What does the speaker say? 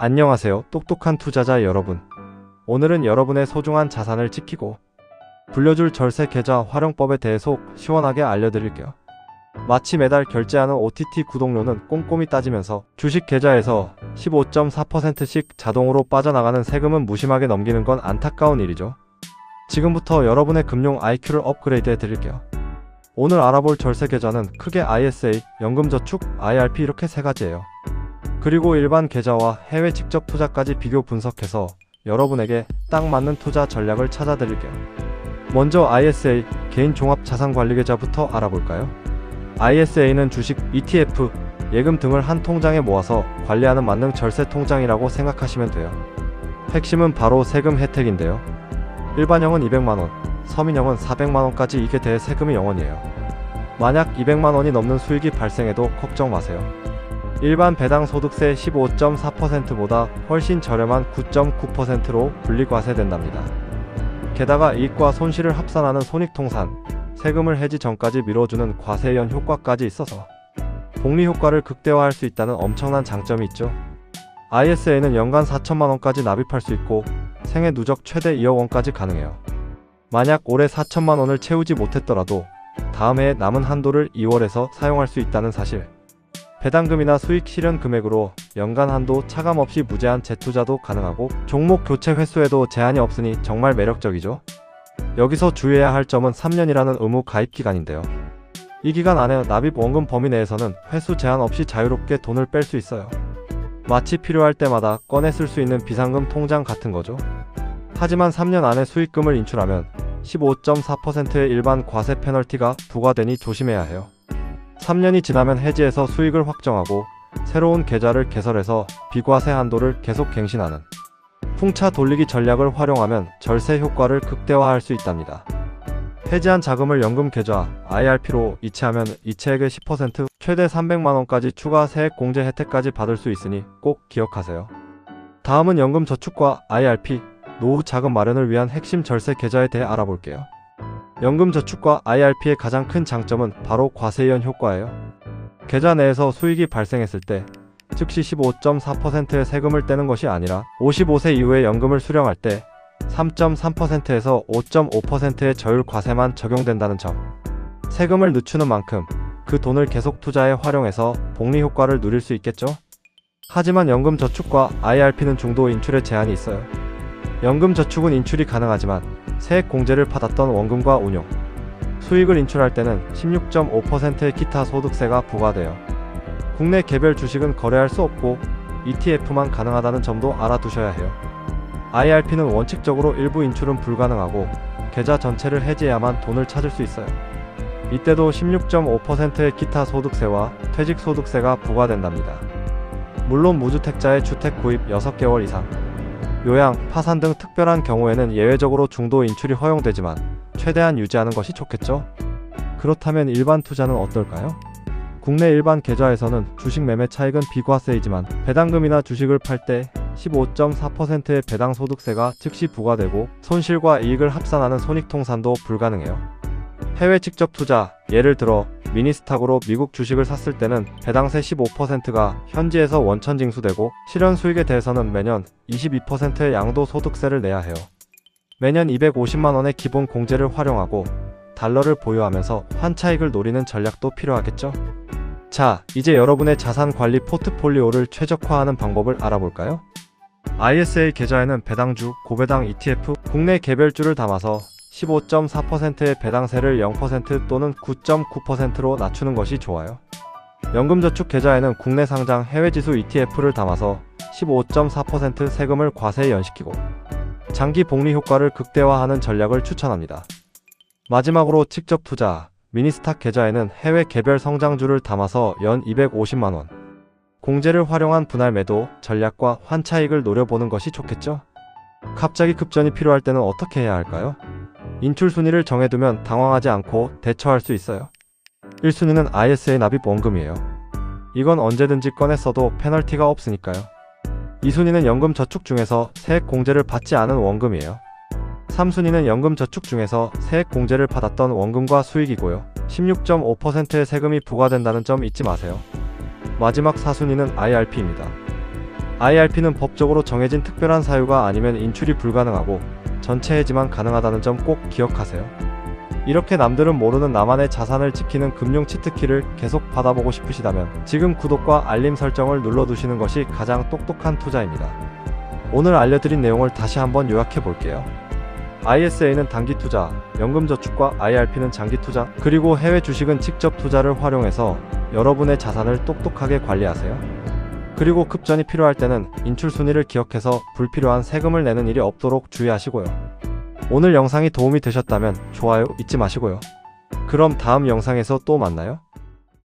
안녕하세요, 똑똑한 투자자 여러분. 오늘은 여러분의 소중한 자산을 지키고 불려줄 절세 계좌 활용법에 대해서 시원하게 알려드릴게요. 마치 매달 결제하는 OTT 구독료는 꼼꼼히 따지면서 주식 계좌에서 15.4%씩 자동으로 빠져나가는 세금은 무심하게 넘기는 건 안타까운 일이죠. 지금부터 여러분의 금융 IQ를 업그레이드 해드릴게요. 오늘 알아볼 절세 계좌는 크게 ISA, 연금저축, IRP 이렇게 세 가지예요. 그리고 일반 계좌와 해외 직접 투자까지 비교 분석해서 여러분에게 딱 맞는 투자 전략을 찾아드릴게요. 먼저 ISA, 개인 종합 자산 관리 계좌부터 알아볼까요? ISA는 주식, ETF, 예금 등을 한 통장에 모아서 관리하는 만능 절세 통장이라고 생각하시면 돼요. 핵심은 바로 세금 혜택인데요. 일반형은 200만원, 서민형은 400만원까지 이게 대세금이 0원이에요. 만약 200만원이 넘는 수익이 발생해도 걱정 마세요. 일반 배당 소득세 15.4%보다 훨씬 저렴한 9.9%로 분리과세된답니다. 게다가 이익과 손실을 합산하는 손익통산, 세금을 해지 전까지 미뤄주는 과세연 효과까지 있어서 복리 효과를 극대화할 수 있다는 엄청난 장점이 있죠. ISA는 연간 4천만원까지 납입할 수 있고 생애 누적 최대 2억원까지 가능해요. 만약 올해 4천만원을 채우지 못했더라도 다음 해에 남은 한도를 2월에서 사용할 수 있다는 사실. 배당금이나 수익 실현 금액으로 연간 한도 차감 없이 무제한 재투자도 가능하고 종목 교체 횟수에도 제한이 없으니 정말 매력적이죠. 여기서 주의해야 할 점은 3년이라는 의무 가입 기간인데요. 이 기간 안에 납입 원금 범위 내에서는 횟수 제한 없이 자유롭게 돈을 뺄 수 있어요. 마치 필요할 때마다 꺼내 쓸 수 있는 비상금 통장 같은 거죠. 하지만 3년 안에 수익금을 인출하면 15.4%의 일반 과세 페널티가 부과되니 조심해야 해요. 3년이 지나면 해지해서 수익을 확정하고 새로운 계좌를 개설해서 비과세 한도를 계속 갱신하는 풍차 돌리기 전략을 활용하면 절세 효과를 극대화할 수 있답니다. 해지한 자금을 연금 계좌 IRP로 이체하면 이체액의 10%, 최대 300만원까지 추가 세액 공제 혜택까지 받을 수 있으니 꼭 기억하세요. 다음은 연금저축과 IRP, 노후 자금 마련을 위한 핵심 절세 계좌에 대해 알아볼게요. 연금저축과 IRP의 가장 큰 장점은 바로 과세연 효과예요. 계좌 내에서 수익이 발생했을 때 즉시 15.4%의 세금을 떼는 것이 아니라 55세 이후에 연금을 수령할 때 3.3%에서 5.5%의 저율 과세만 적용된다는 점. 세금을 늦추는 만큼 그 돈을 계속 투자에 활용해서 복리 효과를 누릴 수 있겠죠? 하지만 연금저축과 IRP는 중도 인출에 제한이 있어요. 연금저축은 인출이 가능하지만 세액 공제를 받았던 원금과 운용, 수익을 인출할 때는 16.5%의 기타 소득세가 부과돼요. 국내 개별 주식은 거래할 수 없고 ETF만 가능하다는 점도 알아두셔야 해요. IRP는 원칙적으로 일부 인출은 불가능하고 계좌 전체를 해지해야만 돈을 찾을 수 있어요. 이때도 16.5%의 기타 소득세와 퇴직소득세가 부과된답니다. 물론 무주택자의 주택 구입 6개월 이상, 요양, 파산 등 특별한 경우에는 예외적으로 중도 인출이 허용되지만 최대한 유지하는 것이 좋겠죠? 그렇다면 일반 투자는 어떨까요? 국내 일반 계좌에서는 주식 매매 차익은 비과세이지만 배당금이나 주식을 팔 때 15.4%의 배당 소득세가 즉시 부과되고 손실과 이익을 합산하는 손익통산도 불가능해요. 해외 직접 투자, 예를 들어 미니스탁으로 미국 주식을 샀을 때는 배당세 15%가 현지에서 원천 징수되고 실현 수익에 대해서는 매년 22%의 양도소득세를 내야 해요. 매년 250만원의 기본 공제를 활용하고 달러를 보유하면서 환차익을 노리는 전략도 필요하겠죠? 자, 이제 여러분의 자산 관리 포트폴리오를 최적화하는 방법을 알아볼까요? ISA 계좌에는 배당주, 고배당 ETF, 국내 개별주를 담아서 15.4%의 배당세를 0% 또는 9.9%로 낮추는 것이 좋아요. 연금저축 계좌에는 국내 상장 해외지수 ETF를 담아서 15.4% 세금을 과세에 연식키고 장기 복리 효과를 극대화하는 전략을 추천합니다. 마지막으로 직접 투자, 미니스탁 계좌에는 해외 개별 성장주를 담아서 연 250만원, 공제를 활용한 분할 매도 전략과 환차익을 노려보는 것이 좋겠죠? 갑자기 급전이 필요할 때는 어떻게 해야 할까요? 인출 순위를 정해두면 당황하지 않고 대처할 수 있어요. 1순위는 ISA 납입 원금이에요. 이건 언제든지 꺼내 써도 페널티가 없으니까요. 2순위는 연금저축 중에서 세액 공제를 받지 않은 원금이에요. 3순위는 연금저축 중에서 세액 공제를 받았던 원금과 수익이고요. 16.5%의 세금이 부과된다는 점 잊지 마세요. 마지막 4순위는 IRP입니다. IRP는 법적으로 정해진 특별한 사유가 아니면 인출이 불가능하고 전체 해지만 가능하다는 점 꼭 기억하세요. 이렇게 남들은 모르는 나만의 자산을 지키는 금융 치트키를 계속 받아보고 싶으시다면 지금 구독과 알림 설정을 눌러두시는 것이 가장 똑똑한 투자입니다. 오늘 알려드린 내용을 다시 한번 요약해 볼게요. ISA는 단기 투자, 연금저축과 IRP는 장기 투자, 그리고 해외 주식은 직접 투자를 활용해서 여러분의 자산을 똑똑하게 관리하세요. 그리고 급전이 필요할 때는 인출 순위를 기억해서 불필요한 세금을 내는 일이 없도록 주의하시고요. 오늘 영상이 도움이 되셨다면 좋아요 잊지 마시고요. 그럼 다음 영상에서 또 만나요.